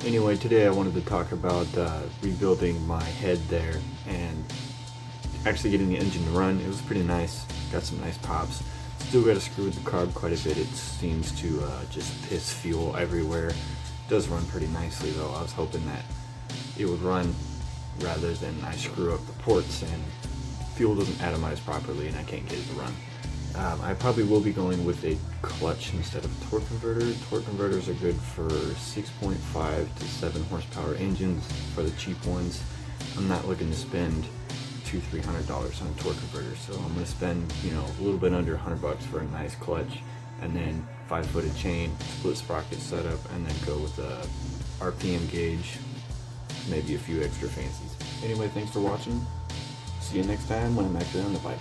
Anyway, today I wanted to talk about rebuilding my head there and actually getting the engine to run. It was pretty nice, got some nice pops. Still got to screw with the carb quite a bit. It seems to just piss fuel everywhere. It does run pretty nicely though. I was hoping that it would run rather than I screw up the ports and fuel doesn't atomize properly and I can't get it to run. I probably will be going with a clutch instead of a torque converter. Torque converters are good for 6.5 to 7 horsepower engines for the cheap ones. I'm not looking to spend $200-300 on a torque converter, so I'm going to spend a little bit under $100 for a nice clutch, and then 5-footed chain, split sprocket setup, and then go with a RPM gauge, maybe a few extra fancies. Anyway, thanks for watching. See you next time when I'm actually on the bike.